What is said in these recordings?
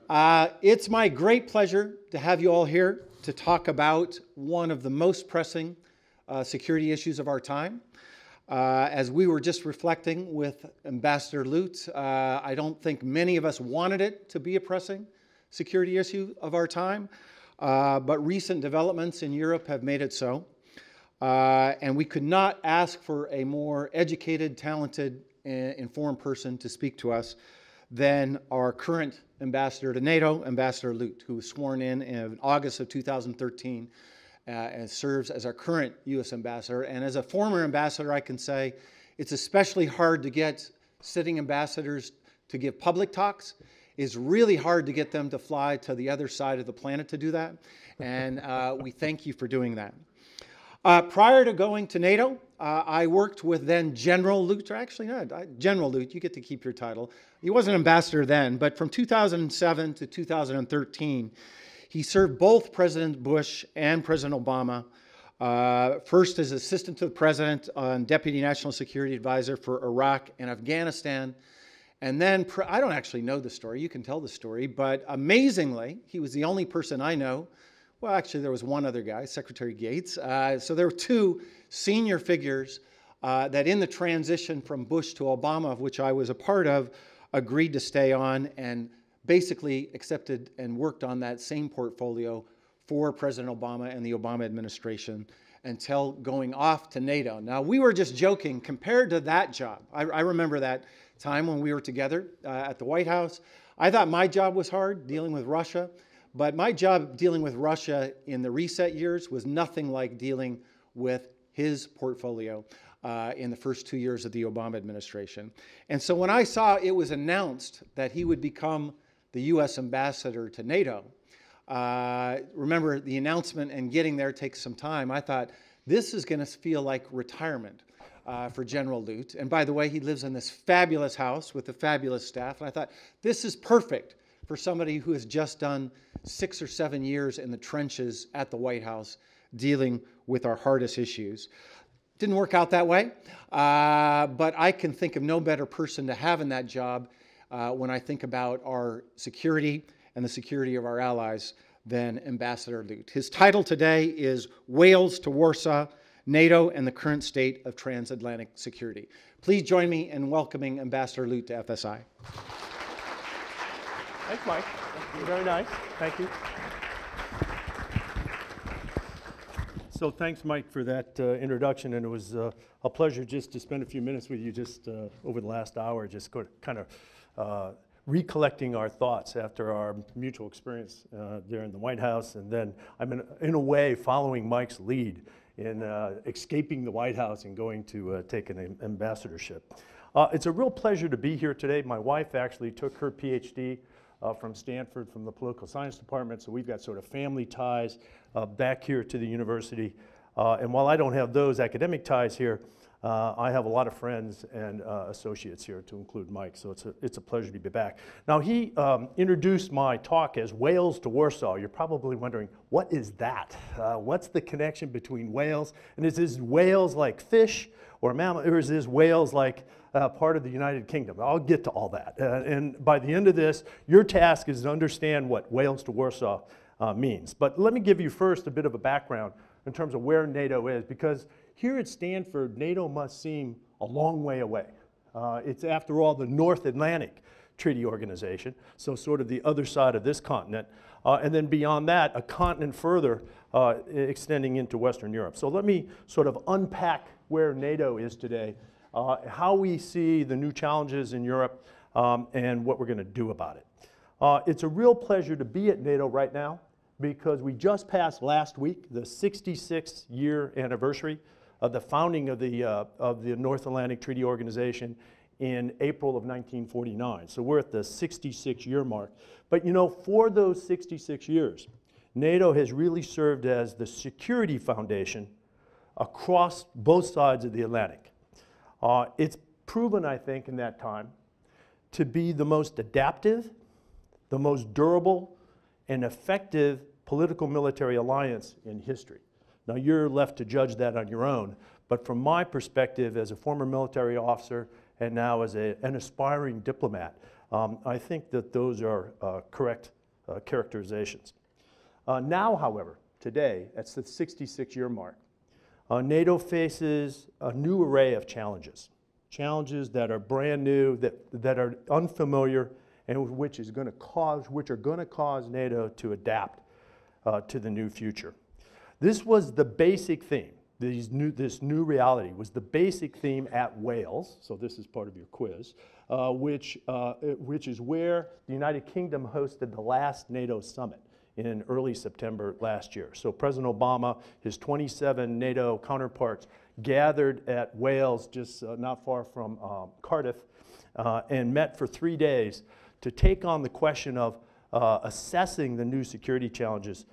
It's my great pleasure to have you all here to talk about one of the most pressing security issues of our time. As we were just reflecting with Ambassador Lute, I don't think many of us wanted it to be a pressing security issue of our time, but recent developments in Europe have made it so. And we could not ask for a more educated, talented, informed person to speak to us than our current ambassador to NATO, Ambassador Lute, who was sworn in August of 2013 and serves as our current U.S. ambassador. And as a former ambassador, I can say it's especially hard to get sitting ambassadors to give public talks. It's really hard to get them to fly to the other side of the planet to do that. And we thank you for doing that. Prior to going to NATO, I worked with then General Lute, or actually not, General Lute, you get to keep your title. He wasn't ambassador then, but from 2007 to 2013, he served both President Bush and President Obama, first as assistant to the president and deputy national security advisor for Iraq and Afghanistan. And then, I don't actually know the story, you can tell the story, but amazingly, he was the only person I know. Well, actually, there was one other guy, Secretary Gates. So there were two senior figures that in the transition from Bush to Obama, of which I was a part of, agreed to stay on and basically accepted and worked on that same portfolio for President Obama and the Obama administration until going off to NATO. Now, we were just joking compared to that job. I remember that time when we were together at the White House. I thought my job was hard, dealing with Russia. But my job dealing with Russia in the reset years was nothing like dealing with his portfolio in the first 2 years of the Obama administration. And so when I saw it was announced that he would become the U.S. ambassador to NATO, remember the announcement and getting there takes some time, I thought this is going to feel like retirement for General Lute. And by the way, he lives in this fabulous house with a fabulous staff. And I thought this is perfect for somebody who has just done 6 or 7 years in the trenches at the White House dealing with our hardest issues. Didn't work out that way, but I can think of no better person to have in that job when I think about our security and the security of our allies than Ambassador Lute. His title today is Wales to Warsaw, NATO and the Current State of Transatlantic Security. Please join me in welcoming Ambassador Lute to FSI. Thanks, Mike. Very nice. Thank you. So thanks, Mike, for that introduction, and it was a pleasure just to spend a few minutes with you just over the last hour, just kind of recollecting our thoughts after our mutual experience there in the White House, and then I'm in a way following Mike's lead in escaping the White House and going to take an ambassadorship. It's a real pleasure to be here today. My wife actually took her PhD from Stanford, from the political science department, so we've got sort of family ties back here to the university. And while I don't have those academic ties here, I have a lot of friends and associates here, to include Mike, so it's a pleasure to be back. Now, he introduced my talk as Wales to Warsaw. You're probably wondering, what is that? What's the connection between Wales? And is this Wales like fish or mammal, or is this Wales like part of the United Kingdom? I'll get to all that. And by the end of this, your task is to understand what Wales to Warsaw means. But let me give you first a bit of a background in terms of where NATO is, because here at Stanford, NATO must seem a long way away. It's, after all, the North Atlantic Treaty Organization, so sort of the other side of this continent. And then beyond that, a continent further extending into Western Europe. So let me sort of unpack where NATO is today, how we see the new challenges in Europe, and what we're going to do about it. It's a real pleasure to be at NATO right now, because we just passed last week the 66th year anniversary of the founding of the North Atlantic Treaty Organization in April of 1949. So we're at the 66-year mark. But you know, for those 66 years, NATO has really served as the security foundation across both sides of the Atlantic. It's proven, I think, in that time to be the most adaptive, the most durable, and effective political military alliance in history. Now, you're left to judge that on your own, but from my perspective as a former military officer and now as an aspiring diplomat. I think that those are correct characterizations. Now, however, today, that's the 66-year mark, NATO faces a new array of challenges. Challenges that are brand new, that are unfamiliar, and which are going to cause NATO to adapt to the new future. This was the basic theme. This new reality was the basic theme at Wales. So this is part of your quiz, which is where the United Kingdom hosted the last NATO summit in early September last year. So President Obama, his 27 NATO counterparts gathered at Wales, just not far from Cardiff, and met for 3 days to take on the question of assessing the new security challenges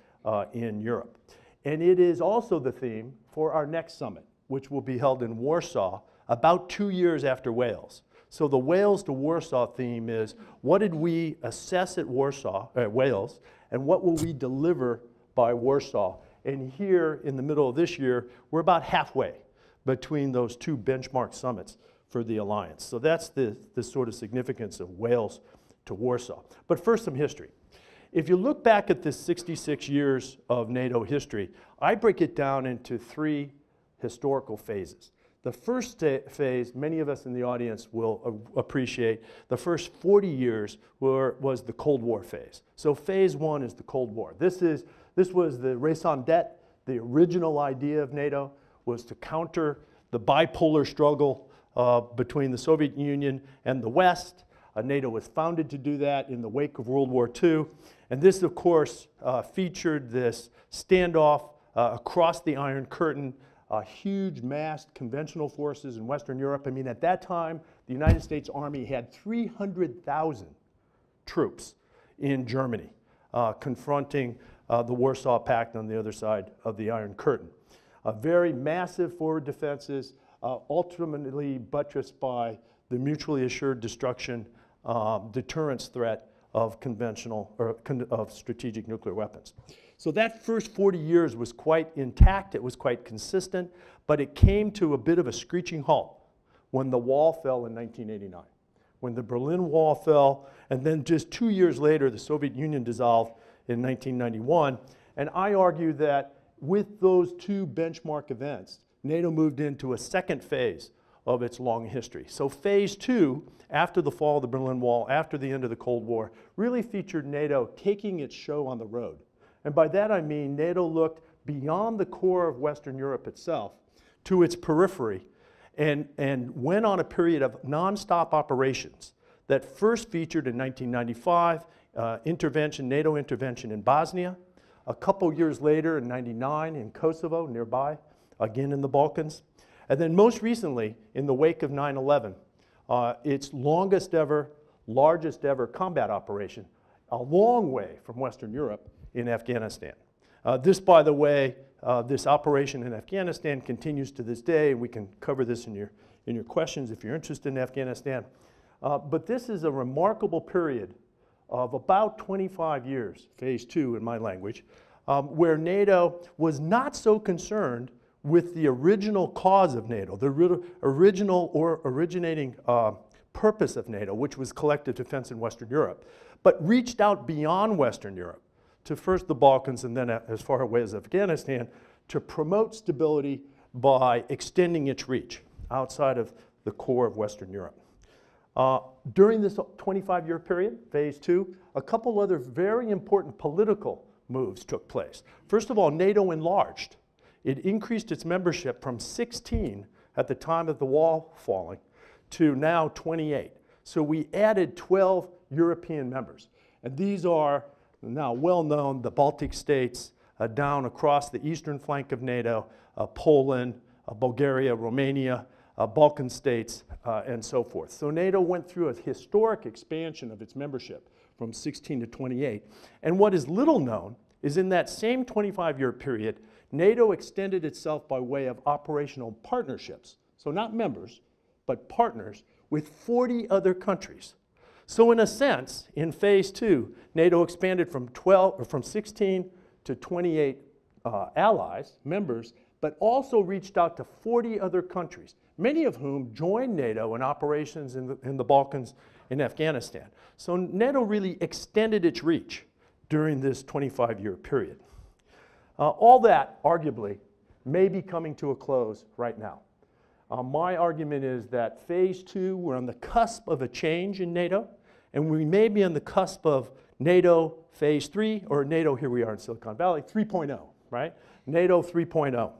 in Europe. And it is also the theme for our next summit, which will be held in Warsaw about 2 years after Wales. So the Wales to Warsaw theme is, what did we assess at Wales, and what will we deliver by Warsaw? And here in the middle of this year, we're about halfway between those two benchmark summits for the alliance. So that's the sort of significance of Wales to Warsaw. But first, some history. If you look back at this 66 years of NATO history, I break it down into 3 historical phases. The first phase, many of us in the audience will appreciate, the first 40 years was the Cold War phase. So phase 1 is the Cold War. This was the raison d'etre. The original idea of NATO was to counter the bipolar struggle between the Soviet Union and the West. NATO was founded to do that in the wake of World War II. And this, of course, featured this standoff across the Iron Curtain, huge massed conventional forces in Western Europe. I mean, at that time, the United States Army had 300,000 troops in Germany confronting the Warsaw Pact on the other side of the Iron Curtain. Very massive forward defenses, ultimately buttressed by the mutually assured destruction deterrence threat of conventional or of strategic nuclear weapons. So that first 40 years was quite intact, it was quite consistent, but it came to a bit of a screeching halt when the wall fell in 1989. When the Berlin Wall fell, and then just 2 years later, the Soviet Union dissolved in 1991. And I argue that with those 2 benchmark events, NATO moved into a second phase of its long history. So phase 2, after the fall of the Berlin Wall, after the end of the Cold War, really featured NATO taking its show on the road. And by that I mean NATO looked beyond the core of Western Europe itself to its periphery and went on a period of nonstop operations that first featured in 1995, NATO intervention in Bosnia, a couple years later in '99 in Kosovo, nearby, again in the Balkans, and then most recently, in the wake of 9/11, its longest ever, largest ever combat operation, a long way from Western Europe, in Afghanistan. This, by the way, this operation in Afghanistan continues to this day. We can cover this in your questions if you're interested in Afghanistan. But this is a remarkable period of about 25 years, phase 2 in my language, where NATO was not so concerned with the original cause of NATO, the original or originating purpose of NATO, which was collective defense in Western Europe, but reached out beyond Western Europe to first the Balkans and then as far away as Afghanistan to promote stability by extending its reach outside of the core of Western Europe. During this 25-year period, phase 2, a couple other very important political moves took place. First of all, NATO enlarged. It increased its membership from 16 at the time of the wall falling to now 28. So we added 12 European members. And these are now well known, the Baltic states, down across the eastern flank of NATO, Poland, Bulgaria, Romania, Balkan states, and so forth. So NATO went through a historic expansion of its membership from 16 to 28. And what is little known is in that same 25-year period, NATO extended itself by way of operational partnerships. So not members, but partners with 40 other countries. So in a sense, in phase 2, NATO expanded from 16 to 28 allies, members, but also reached out to 40 other countries, many of whom joined NATO in operations in the Balkans and Afghanistan. So NATO really extended its reach during this 25-year period. All that, arguably, may be coming to a close right now. My argument is that phase 2, we're on the cusp of a change in NATO, and we may be on the cusp of NATO phase 3, or NATO, here we are in Silicon Valley, 3.0, right? NATO 3.0,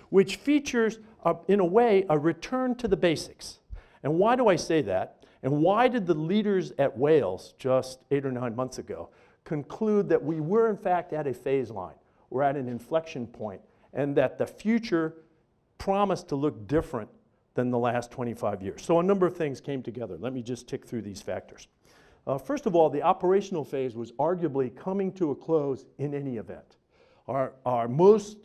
which features, in a way, a return to the basics. And why do I say that? And why did the leaders at Wales just 8 or 9 months ago conclude that we were, in fact, at a phase line? We're at an inflection point, and that the future promised to look different than the last 25 years. So a number of things came together. Let me just tick through these factors. First of all, the operational phase was arguably coming to a close in any event. Our most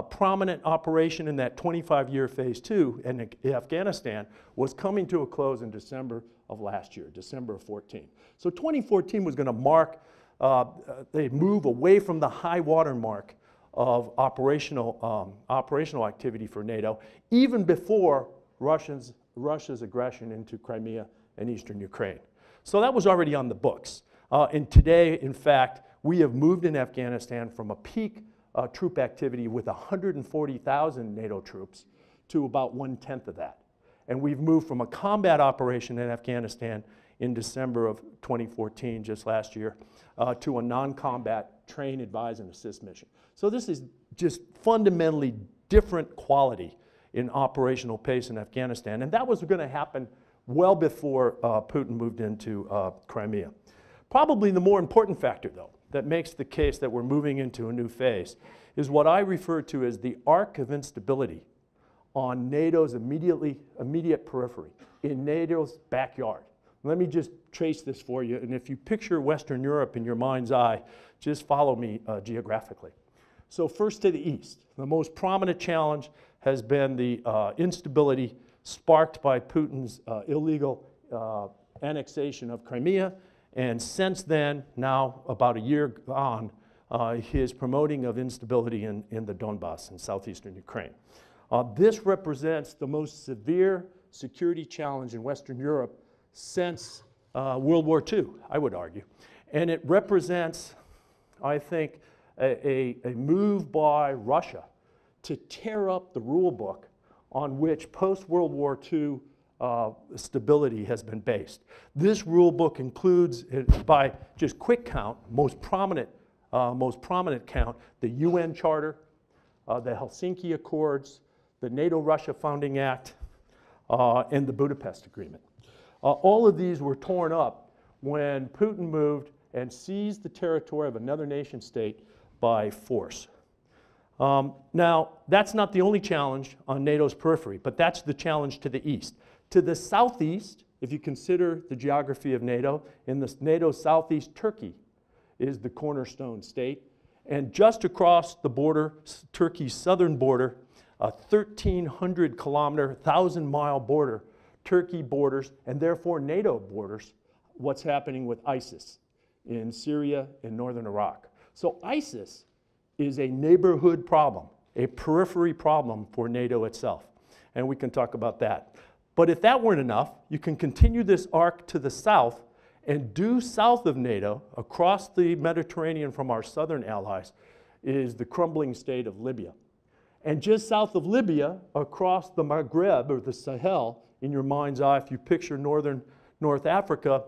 prominent operation in that 25-year phase 2 in Afghanistan was coming to a close in December of last year, December of 14. So 2014 was going to mark a move away from the high water mark of operational activity for NATO, even before Russia's aggression into Crimea and eastern Ukraine. So that was already on the books. And today, in fact, we have moved in Afghanistan from a peak troop activity with 140,000 NATO troops to about 1/10 of that. And we've moved from a combat operation in Afghanistan in December of 2014, just last year, to a non-combat train, advise, and assist mission. So this is just fundamentally different quality in operational pace in Afghanistan. And that was going to happen well before Putin moved into Crimea. Probably the more important factor, though, that makes the case that we're moving into a new phase is what I refer to as the arc of instability on NATO's immediate periphery, in NATO's backyard. Let me just trace this for you, and if you picture Western Europe in your mind's eye, just follow me geographically. So first to the east, the most prominent challenge has been the instability sparked by Putin's illegal annexation of Crimea, and since then, now about a year on, his promoting of instability in the Donbass in southeastern Ukraine. This represents the most severe security challenge in Western Europe since World War II, I would argue. And it represents, I think, a move by Russia to tear up the rule book on which post-World War II stability has been based. This rule book includes, by just quick count, most prominent count, the UN Charter, the Helsinki Accords, the NATO-Russia Founding Act, and the Budapest Agreement. All of these were torn up when Putin moved and seized the territory of another nation state by force. Now, that's not the only challenge on NATO's periphery, but that's the challenge to the east. To the southeast, if you consider the geography of NATO, in the NATO's southeast, Turkey is the cornerstone state. And just across the border, Turkey's southern border, a 1,300-kilometer, 1,000-mile border, Turkey borders, and therefore NATO borders, what's happening with ISIS in Syria and northern Iraq. So ISIS is a neighborhood problem, a periphery problem for NATO itself. And we can talk about that. But if that weren't enough, you can continue this arc to the south, and due south of NATO, across the Mediterranean from our southern allies, is the crumbling state of Libya. And just south of Libya, across the Maghreb, or the Sahel, in your mind's eye, if you picture North Africa,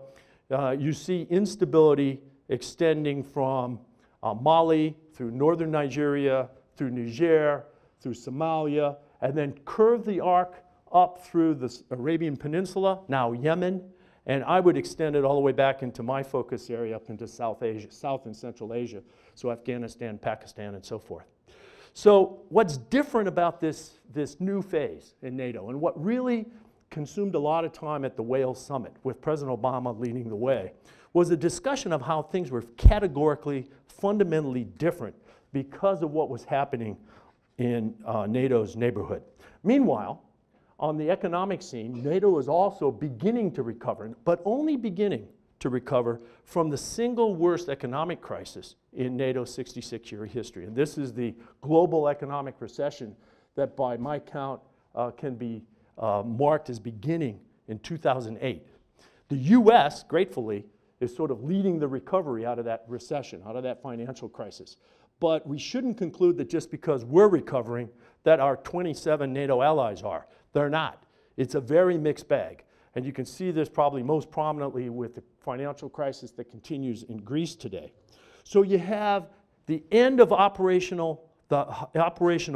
you see instability extending from Mali, through northern Nigeria, through Niger, through Somalia, and then curve the arc up through the Arabian Peninsula, now Yemen, and I would extend it all the way back into my focus area up into South Asia, South and Central Asia, so Afghanistan, Pakistan, and so forth. So what's different about this new phase in NATO, and what really consumed a lot of time at the Wales Summit, with President Obama leading the way, was a discussion of how things were categorically, fundamentally different because of what was happening in NATO's neighborhood. Meanwhile, on the economic scene, NATO is also beginning to recover, but only beginning to recover from the single worst economic crisis in NATO's 66-year history. And this is the global economic recession that, by my count, can be marked as beginning in 2008. The US, gratefully, is sort of leading the recovery out of that recession, out of that financial crisis. But we shouldn't conclude that just because we're recovering, that our 27 NATO allies are. They're not. It's a very mixed bag. And you can see this probably most prominently with the financial crisis that continues in Greece today. So you have the end of the operational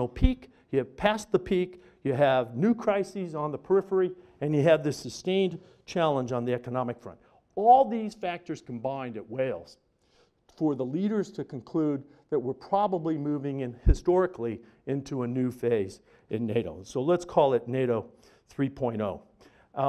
peak, you have passed the peak, you have new crises on the periphery, and you have this sustained challenge on the economic front. All these factors combined at Wales for the leaders to conclude that we're probably moving in historically into a new phase in NATO. So let's call it NATO 3.0.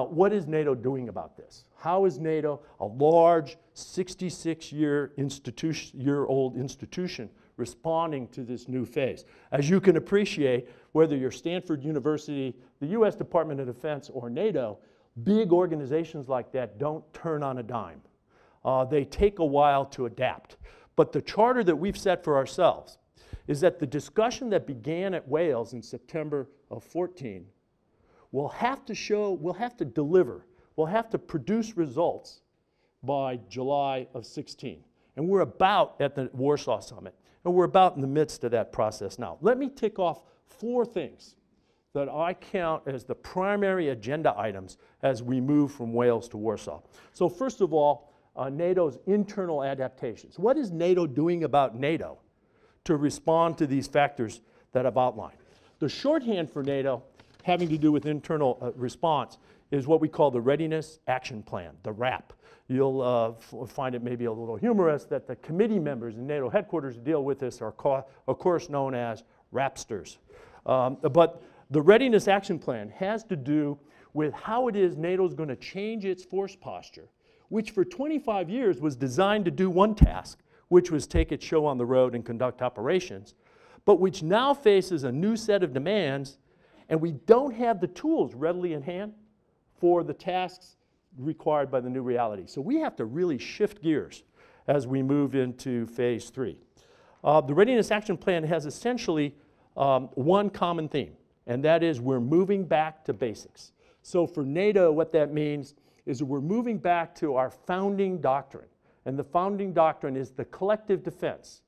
What is NATO doing about this? How is NATO, a large 66-year-old institution, responding to this new phase? As you can appreciate, whether you're Stanford University, the US Department of Defense, or NATO, big organizations like that don't turn on a dime. They take a while to adapt. But the charter that we've set for ourselves is that the discussion that began at Wales in September of 14 will have to deliver, we'll have to produce results by July of 16. And we're about at the Warsaw Summit, and we're about in the midst of that process now. Let me tick off 4 things that I count as the primary agenda items as we move from Wales to Warsaw. So first of all, NATO's internal adaptations. What is NATO doing about NATO to respond to these factors that I've outlined? The shorthand for NATO, having to do with internal response, is what we call the Readiness Action Plan, the RAP. You'll find it maybe a little humorous that the committee members in NATO headquarters who deal with this are of course known as RAPsters. But the Readiness Action Plan has to do with how it is NATO is going to change its force posture, which for 25 years was designed to do one task, which was take its show on the road and conduct operations, but which now faces a new set of demands, and we don't have the tools readily in hand for the tasks required by the new reality. So we have to really shift gears as we move into phase 3. The Readiness Action Plan has essentially one common theme, and that is we're moving back to basics. So for NATO, what that means is that we're moving back to our founding doctrine. And the founding doctrine is the collective defense,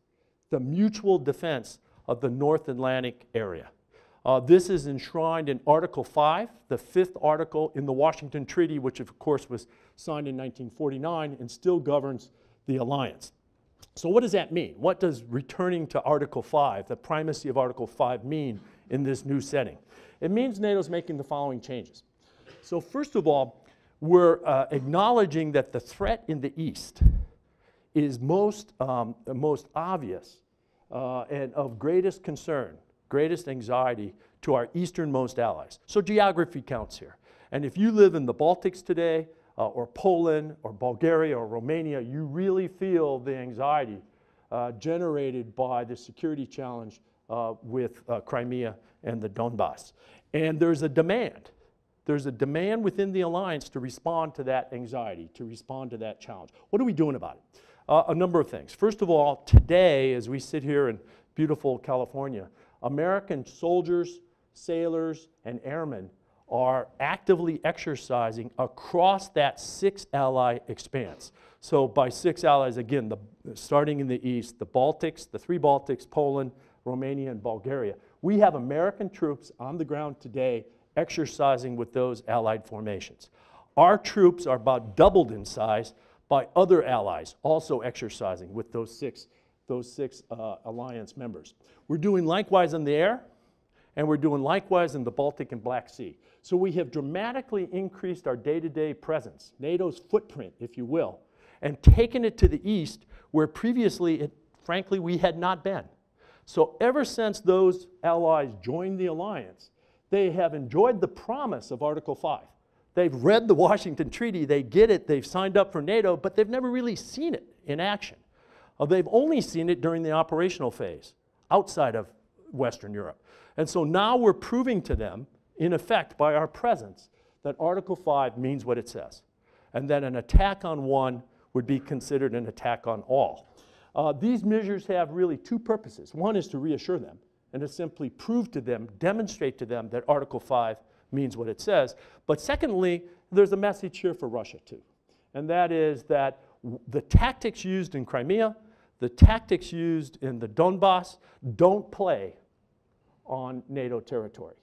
the mutual defense of the North Atlantic area. This is enshrined in Article 5, the 5th article in the Washington Treaty, which of course was signed in 1949 and still governs the alliance. So what does that mean? What does returning to Article 5, the primacy of Article 5, mean in this new setting? It means NATO's making the following changes. So first of all, we're acknowledging that the threat in the East is most obvious and of greatest concern, greatest anxiety to our easternmost allies. So geography counts here. And if you live in the Baltics today, or Poland, or Bulgaria, or Romania, you really feel the anxiety generated by the security challenge with Crimea and the Donbass. And there's a demand. There's a demand within the alliance to respond to that anxiety, to respond to that challenge. What are we doing about it? A number of things. First of all, today, as we sit here in beautiful California, American soldiers, sailors, and airmen are actively exercising across that 6-ally expanse. So by 6 allies, again, starting in the east, the Baltics, the 3 Baltics, Poland, Romania, and Bulgaria. We have American troops on the ground today exercising with those allied formations. Our troops are about doubled in size by other allies also exercising with those six alliance members. We're doing likewise in the air, and we're doing likewise in the Baltic and Black Sea. So we have dramatically increased our day-to-day presence, NATO's footprint, if you will, and taken it to the east where previously, frankly, we had not been. So ever since those allies joined the alliance, they have enjoyed the promise of Article 5. They've read the Washington Treaty, they get it, they've signed up for NATO, but they've never really seen it in action. They've only seen it during the operational phase, outside of Western Europe. And so now we're proving to them, in effect, by our presence, that Article 5 means what it says, and that an attack on one would be considered an attack on all. These measures have really 2 purposes. One is to reassure them, and to simply prove to them, demonstrate to them that Article 5 means what it says. But secondly, there's a message here for Russia too. And that is that the tactics used in Crimea, the tactics used in the Donbass don't play on NATO territory.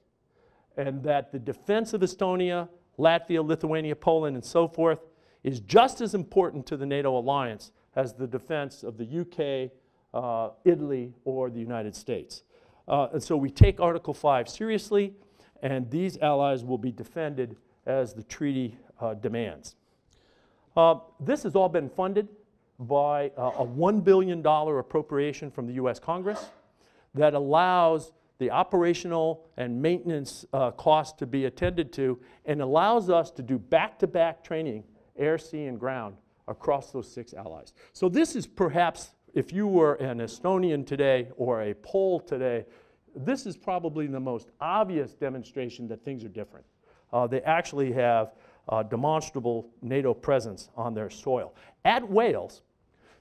And that the defense of Estonia, Latvia, Lithuania, Poland, and so forth is just as important to the NATO alliance as the defense of the UK, Italy, or the United States. And so we take Article 5 seriously, and these allies will be defended as the treaty demands. This has all been funded by a $1 billion appropriation from the US Congress that allows the operational and maintenance costs to be attended to and allows us to do back-to-back training, air, sea, and ground, across those 6 allies. So this is perhaps, if you were an Estonian today or a Pole today, this is probably the most obvious demonstration that things are different. They actually have demonstrable NATO presence on their soil. At Wales,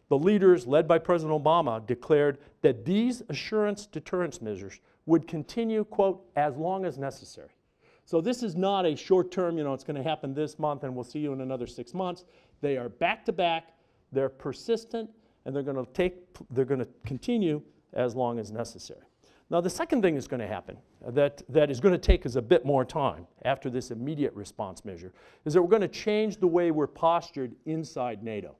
the leaders, led by President Obama, declared that these assurance deterrence measures would continue, quote, as long as necessary. So this is not a short term, you know, it's going to happen this month and we'll see you in another 6 months. They are back to back, they're persistent, and they're going to continue as long as necessary. Now the second thing that's going to happen that is going to take us a bit more time after this immediate response measure is that we're going to change the way we're postured inside NATO.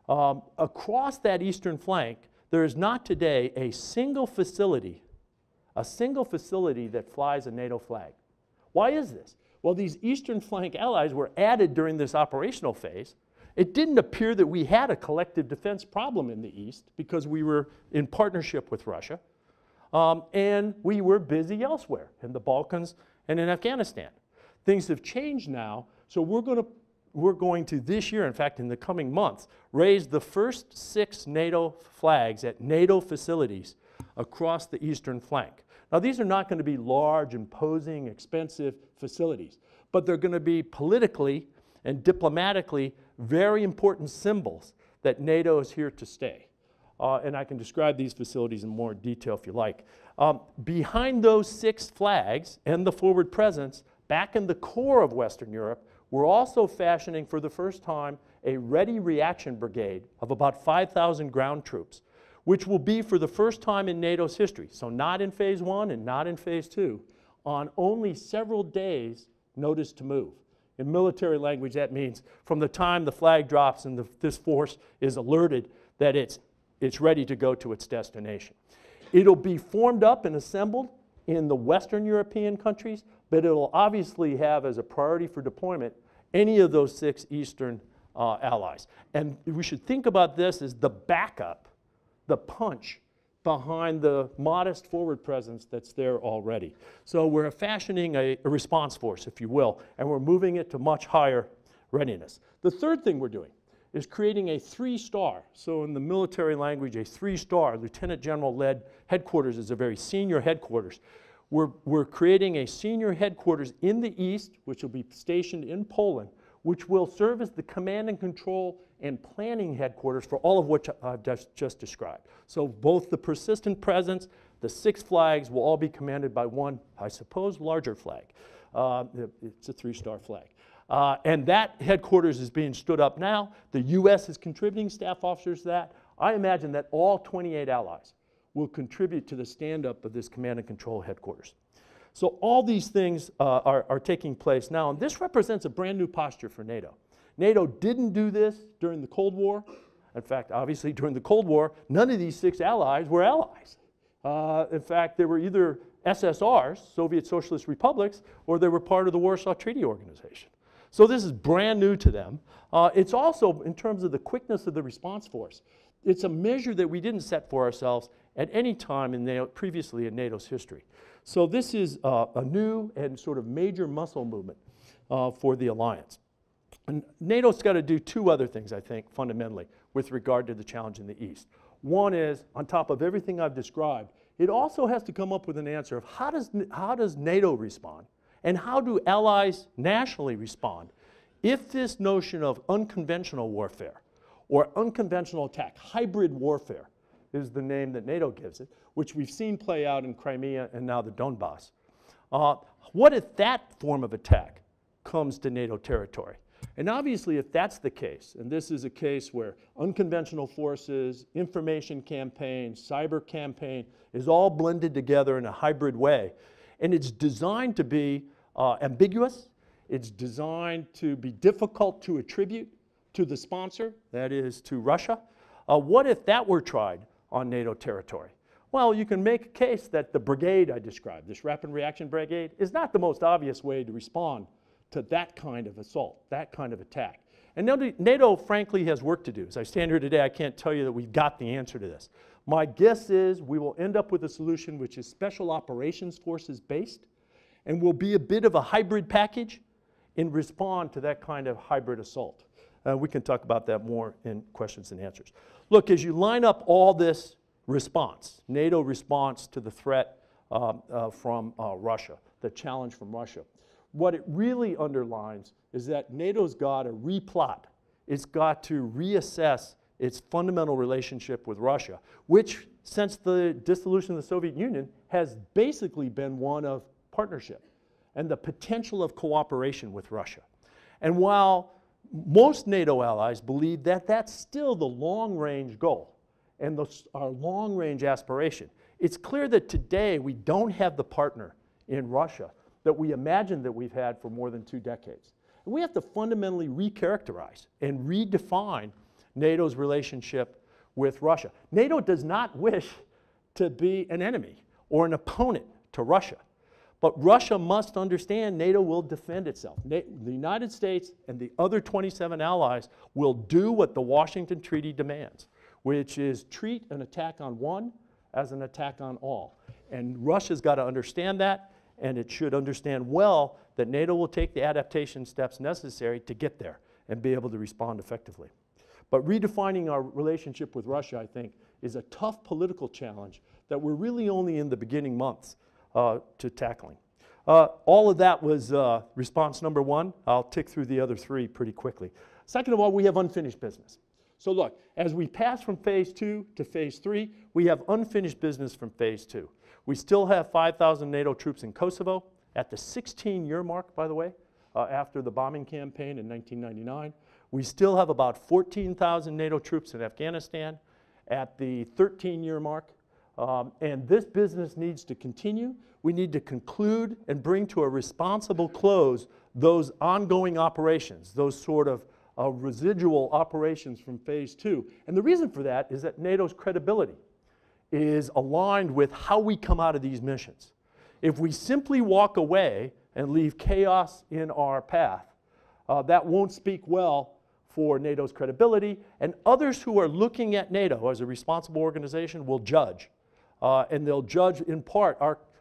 Across that eastern flank, there is not today a single facility that flies a NATO flag. Why is this? Well, these eastern flank allies were added during this operational phase. It didn't appear that we had a collective defense problem in the east because we were in partnership with Russia. And we were busy elsewhere, in the Balkans and in Afghanistan. Things have changed now, so we're going to this year, in fact in the coming months, raise the first 6 NATO flags at NATO facilities across the eastern flank. Now these are not going to be large, imposing, expensive facilities, but they're going to be politically and diplomatically very important symbols that NATO is here to stay. And I can describe these facilities in more detail if you like. Behind those 6 flags and the forward presence, back in the core of Western Europe, we're also fashioning for the first time a ready reaction brigade of about 5,000 ground troops, which will be for the first time in NATO's history, so not in phase 1 and not in phase 2, on only several days' notice to move. In military language, that means from the time the flag drops and this force is alerted that it's ready to go to its destination. It'll be formed up and assembled in the Western European countries, but it'll obviously have as a priority for deployment any of those 6 Eastern allies. And we should think about this as the backup, the punch behind the modest forward presence that's there already. So we're fashioning a response force, if you will, and we're moving it to much higher readiness. The third thing we're doing is creating a 3-star. So in the military language, a 3-star, Lieutenant General-led headquarters is a very senior headquarters. We're creating a senior headquarters in the east, which will be stationed in Poland, which will serve as the command and control and planning headquarters for all of which I've just described. So both the persistent presence, the 6 flags will all be commanded by one, I suppose, larger flag. It's a 3-star flag. And that headquarters is being stood up now. The US is contributing staff officers to that. I imagine that all 28 allies will contribute to the stand-up of this command and control headquarters. So all these things are taking place now, and this represents a brand new posture for NATO. NATO didn't do this during the Cold War. In fact, obviously during the Cold War, none of these 6 allies were allies. In fact, they were either SSRs, Soviet Socialist Republics, or they were part of the Warsaw Treaty Organization. So this is brand new to them. It's also, in terms of the quickness of the response force, it's a measure that we didn't set for ourselves at any time in NATO, previously in NATO's history. So this is a new and sort of major muscle movement for the alliance. And NATO's got to do 2 other things, I think, fundamentally, with regard to the challenge in the East. One is, on top of everything I've described, it also has to come up with an answer of how does NATO respond, and how do allies nationally respond if this notion of unconventional warfare or unconventional attack, hybrid warfare is the name that NATO gives it, which we've seen play out in Crimea and now the Donbass. What if that form of attack comes to NATO territory? And obviously, if that's the case, and this is a case where unconventional forces, information campaign, cyber campaign is all blended together in a hybrid way, and it's designed to be ambiguous, it's designed to be difficult to attribute to the sponsor, that is to Russia. What if that were tried on NATO territory? Well, you can make a case that the brigade I described, this rapid reaction brigade, is not the most obvious way to respond to that kind of assault, that kind of attack. And NATO, frankly, has work to do. As I stand here today, I can't tell you that we've got the answer to this. My guess is we will end up with a solution which is special operations forces based and will be a bit of a hybrid package in response to that kind of hybrid assault. We can talk about that more in questions and answers. Look, as you line up all this response, NATO response to the threat from Russia, the challenge from Russia, what it really underlines is that NATO's got to replot. It's got to reassess its fundamental relationship with Russia, which, since the dissolution of the Soviet Union, has basically been one of partnership and the potential of cooperation with Russia. And while most NATO allies believe that that's still the long-range goal and our long-range aspiration, it's clear that today we don't have the partner in Russia that we imagined that we've had for more than 2 decades. And we have to fundamentally recharacterize and redefine NATO's relationship with Russia. NATO does not wish to be an enemy or an opponent to Russia. But Russia must understand NATO will defend itself. The United States and the other 27 allies will do what the Washington Treaty demands, which is treat an attack on one as an attack on all. And Russia's got to understand that, and it should understand well that NATO will take the adaptation steps necessary to get there and be able to respond effectively. But redefining our relationship with Russia, I think, is a tough political challenge that we're really only in the beginning months to tackling. All of that was response number 1. I'll tick through the other 3 pretty quickly. Second of all, we have unfinished business. So look, as we pass from phase 2 to phase 3, we have unfinished business from phase 2. We still have 5,000 NATO troops in Kosovo at the 16-year mark, by the way, after the bombing campaign in 1999. We still have about 14,000 NATO troops in Afghanistan at the 13-year mark. And this business needs to continue. We need to conclude and bring to a responsible close those ongoing operations, those sort of residual operations from phase 2. And the reason for that is that NATO's credibility is aligned with how we come out of these missions. If we simply walk away and leave chaos in our path, that won't speak well for NATO's credibility, and others who are looking at NATO as a responsible organization will judge. And they'll judge in part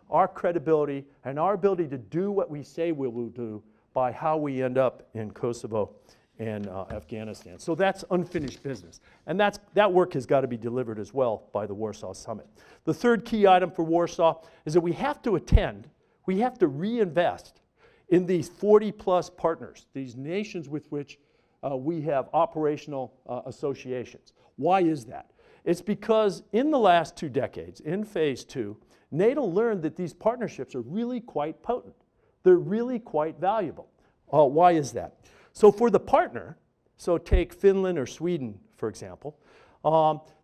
our credibility and our ability to do what we say we will do by how we end up in Kosovo and Afghanistan. So that's unfinished business. And that work has got to be delivered as well by the Warsaw Summit. The third key item for Warsaw is that we have to reinvest in these 40-plus partners, these nations with which we have operational associations. Why is that? It's because in the last 2 decades, in phase 2, NATO learned that these partnerships are really quite potent. They're really quite valuable. Why is that? So for the partner, so take Finland or Sweden, for example,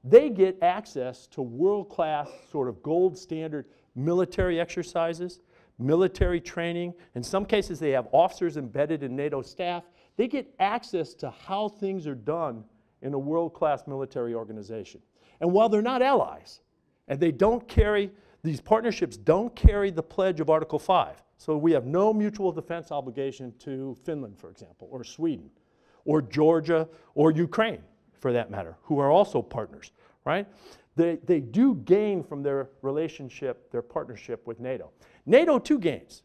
they get access to world-class sort of gold standard military exercises, military training. In some cases, they have officers embedded in NATO staff. They get access to how things are done in a world-class military organization. And while they're not allies, and these partnerships don't carry the pledge of Article 5, so we have no mutual defense obligation to Finland, for example, or Sweden, or Georgia, or Ukraine, for that matter, who are also partners, right? They do gain from their relationship, their partnership with NATO. NATO too gains,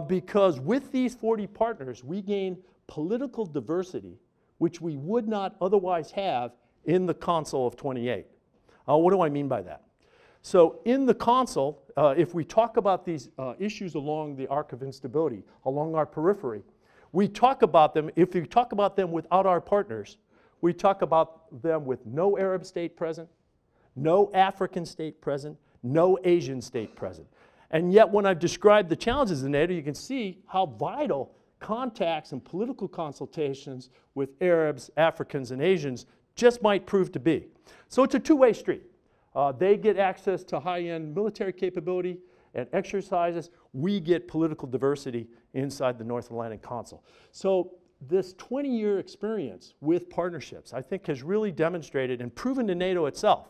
because with these 40 partners, we gain political diversity, which we would not otherwise have in the Council of 28. What do I mean by that? So in the Council, if we talk about these issues along the arc of instability, along our periphery, we talk about them, if we talk about them without our partners, we talk about them with no Arab state present, no African state present, no Asian state present. And yet when I've described the challenges of NATO, you can see how vital contacts and political consultations with Arabs, Africans, and Asians just might prove to be. So it's a two-way street. They get access to high-end military capability and exercises. We get political diversity inside the North Atlantic Council. So this 20-year experience with partnerships, I think, has really demonstrated and proven to NATO itself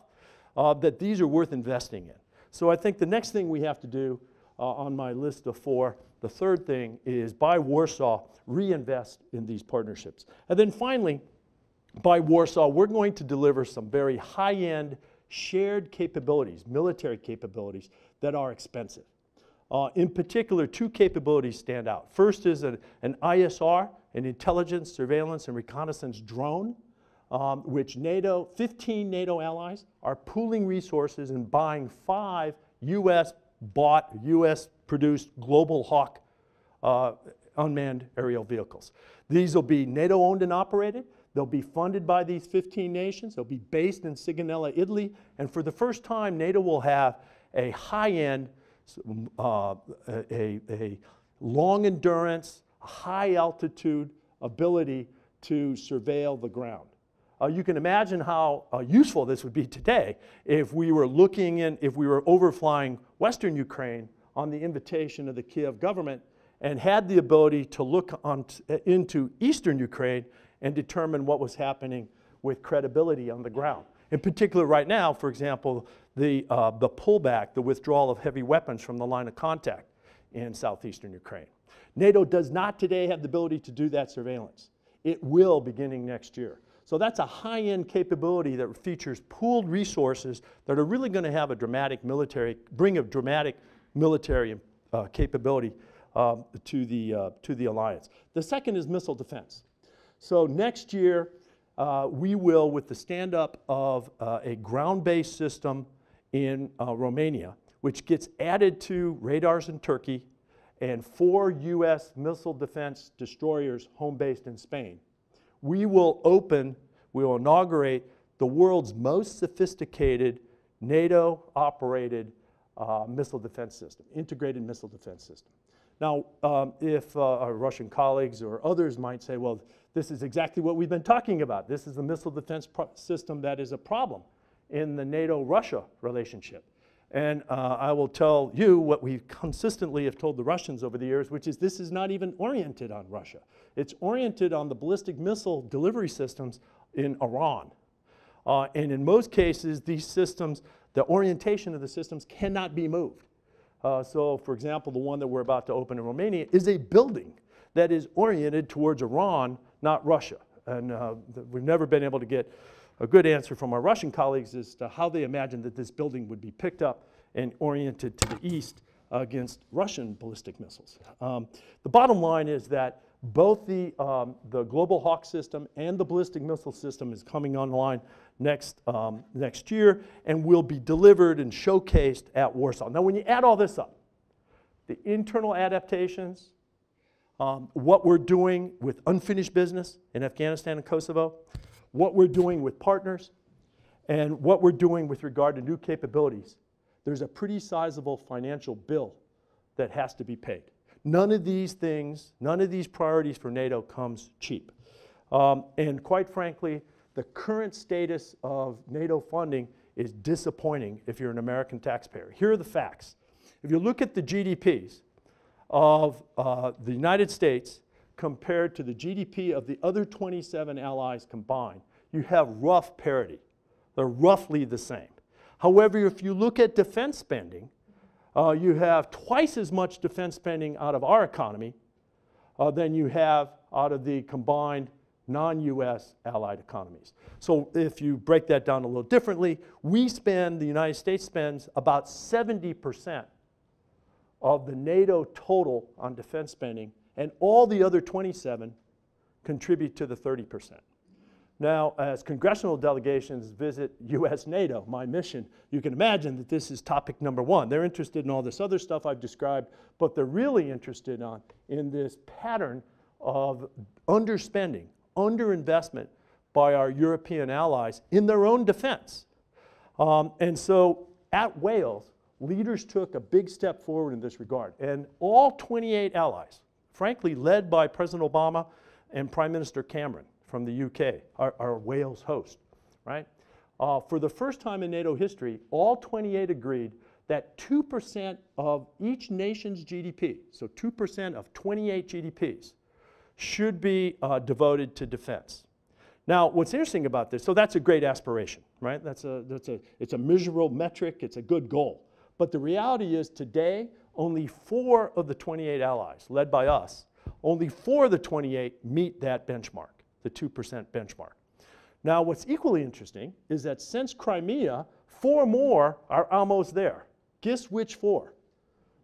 that these are worth investing in. So I think the next thing we have to do on my list of 4, the third thing is by Warsaw, reinvest in these partnerships. And then finally, by Warsaw, we're going to deliver some very high-end shared capabilities, military capabilities, that are expensive. In particular, 2 capabilities stand out. First is an ISR, an intelligence, surveillance, and reconnaissance drone, which 15 NATO allies are pooling resources and buying 5 US-bought, US-produced Global Hawk unmanned aerial vehicles. These will be NATO-owned and operated. They'll be funded by these 15 nations. They'll be based in Sigonella, Italy. And for the first time, NATO will have a high-end, a long endurance, high altitude ability to surveil the ground. You can imagine how useful this would be today if we were overflying Western Ukraine on the invitation of the Kiev government and had the ability to look into Eastern Ukraine and determine what was happening with credibility on the ground. In particular, right now, for example, the pullback, the withdrawal of heavy weapons from the line of contact in southeastern Ukraine. NATO does not today have the ability to do that surveillance. It will beginning next year. So that's a high-end capability that features pooled resources that are really going to have a dramatic military, bring a dramatic military capability to the alliance. The second is missile defense. So next year, we will, with the stand-up of a ground-based system in Romania, which gets added to radars in Turkey, and 4 US missile defense destroyers home-based in Spain, we will inaugurate the world's most sophisticated NATO-operated missile defense system, integrated missile defense system. Now, if our Russian colleagues or others might say, well, this is exactly what we've been talking about. This is the missile defense system that is a problem in the NATO-Russia relationship. And I will tell you what we consistently have told the Russians over the years, which is this is not even oriented on Russia. It's oriented on the ballistic missile delivery systems in Iran. And in most cases, these systems, the orientation of the systems cannot be moved. So, for example, the one that we're about to open in Romania is a building that is oriented towards Iran, not Russia. And we've never been able to get a good answer from our Russian colleagues as to how they imagine that this building would be picked up and oriented to the east against Russian ballistic missiles. The bottom line is that both the Global Hawk system and the ballistic missile system is coming online next year and will be delivered and showcased at Warsaw. Now, when you add all this up, the internal adaptations, what we're doing with unfinished business in Afghanistan and Kosovo, what we're doing with partners, and what we're doing with regard to new capabilities, there's a pretty sizable financial bill that has to be paid. None of these things, none of these priorities for NATO comes cheap. And quite frankly, the current status of NATO funding is disappointing if you're an American taxpayer. Here are the facts. If you look at the GDPs of the United States compared to the GDP of the other 27 allies combined, you have rough parity. They're roughly the same. However, if you look at defense spending, you have twice as much defense spending out of our economy than you have out of the combined non-US allied economies. So if you break that down a little differently, the United States spends about 70% of the NATO total on defense spending, and all the other 27 contribute to the 30%. Now, as congressional delegations visit US NATO, my mission, you can imagine that this is topic number 1. They're interested in all this other stuff I've described, but they're really interested in this pattern of underspending, underinvestment by our European allies in their own defense. And so at Wales, leaders took a big step forward in this regard. And all 28 allies, frankly, led by President Obama and Prime Minister Cameron from the UK, our Wales host, right? For the first time in NATO history, all 28 agreed that 2% of each nation's GDP, so 2% of 28 GDPs, should be devoted to defense. Now, what's interesting about this, so that's a great aspiration, right? It's a measurable metric, it's a good goal. But the reality is today, only 4 of the 28 allies, led by us, only 4 of the 28 meet that benchmark, the 2% benchmark. Now, what's equally interesting is that since Crimea, 4 more are almost there. Guess which 4?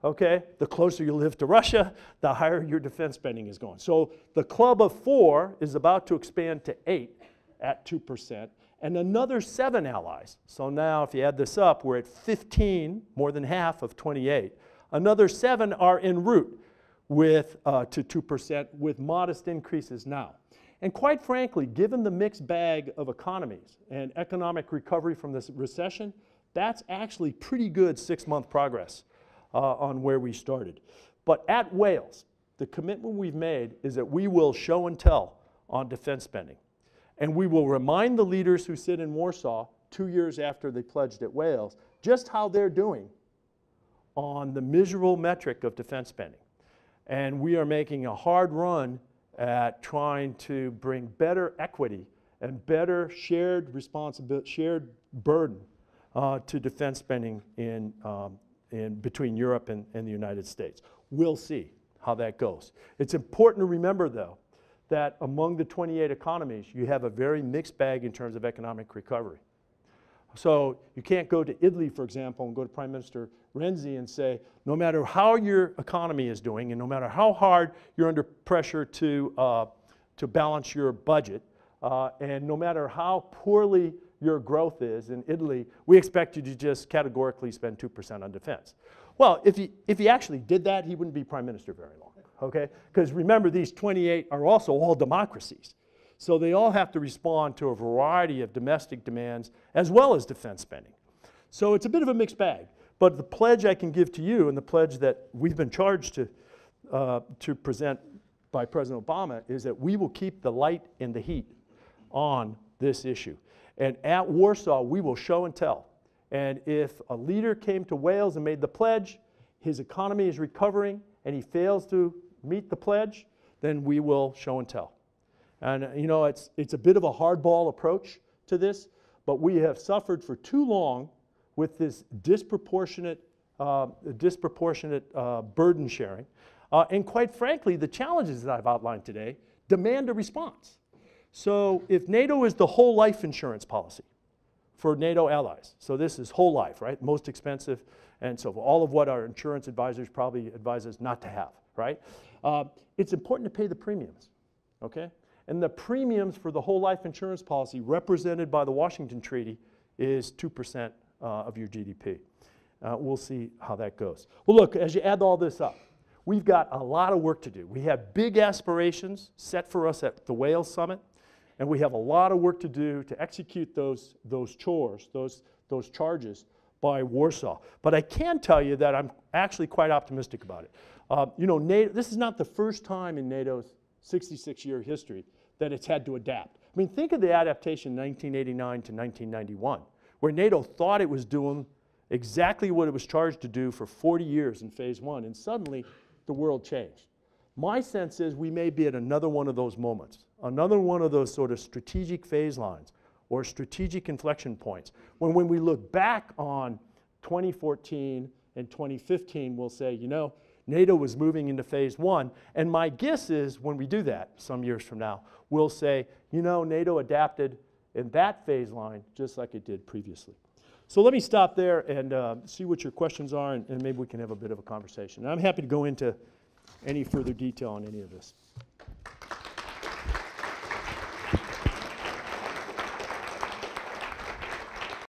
Okay, the closer you live to Russia, the higher your defense spending is going. So the club of 4 is about to expand to 8 at 2%, and another 7 allies. So now if you add this up, we're at 15, more than half of 28. Another 7 are en route with, to 2% with modest increases now. And quite frankly, given the mixed bag of economies and economic recovery from this recession, that's actually pretty good 6-month progress on where we started. But at Wales, the commitment we've made is that we will show and tell on defense spending. And we will remind the leaders who sit in Warsaw 2 years after they pledged at Wales just how they're doing on the miserable metric of defense spending. And we are making a hard run at trying to bring better equity and better shared responsibility, shared burden to defense spending in between Europe and the United States. We'll see how that goes. It's important to remember, though, that among the 28 economies, you have a very mixed bag in terms of economic recovery. So you can't go to Italy, for example, and go to Prime Minister Renzi and say, no matter how your economy is doing and no matter how hard you're under pressure to balance your budget, and no matter how poorly your growth is in Italy, we expect you to just categorically spend 2% on defense. Well, if he actually did that, he wouldn't be prime minister very long, okay? Because remember, these 28 are also all democracies. So they all have to respond to a variety of domestic demands as well as defense spending. So it's a bit of a mixed bag. But the pledge I can give to you and the pledge that we've been charged to present by President Obama is that we will keep the light and the heat on this issue. And at Warsaw, we will show and tell. And if a leader came to Wales and made the pledge, his economy is recovering, and he fails to meet the pledge, then we will show and tell. And you know, it's a bit of a hardball approach to this, but we have suffered for too long with this disproportionate burden sharing. And quite frankly, the challenges that I've outlined today demand a response. So if NATO is the whole life insurance policy for NATO allies, so this is whole life, right? Most expensive, and so all of what our insurance advisors probably advise us not to have, right? It's important to pay the premiums, okay? And the premiums for the whole life insurance policy represented by the Washington Treaty is 2% of your GDP. We'll see how that goes. Well, look, as you add all this up, we've got a lot of work to do. We have big aspirations set for us at the Wales Summit, and we have a lot of work to do to execute those chores, those charges by Warsaw. But I can tell you that I'm actually quite optimistic about it. You know, NATO, this is not the first time in NATO's 66-year history that it's had to adapt. I mean, think of the adaptation 1989 to 1991, where NATO thought it was doing exactly what it was charged to do for 40 years in phase 1, and suddenly the world changed. My sense is we may be at another one of those moments, another one of those sort of strategic phase lines or strategic inflection points, when we look back on 2014 and 2015, we'll say, you know, NATO was moving into phase 1, and my guess is when we do that some years from now, we'll say, you know, NATO adapted in that phase line just like it did previously. So let me stop there and see what your questions are, and maybe we can have a bit of a conversation. And I'm happy to go into any further detail on any of this.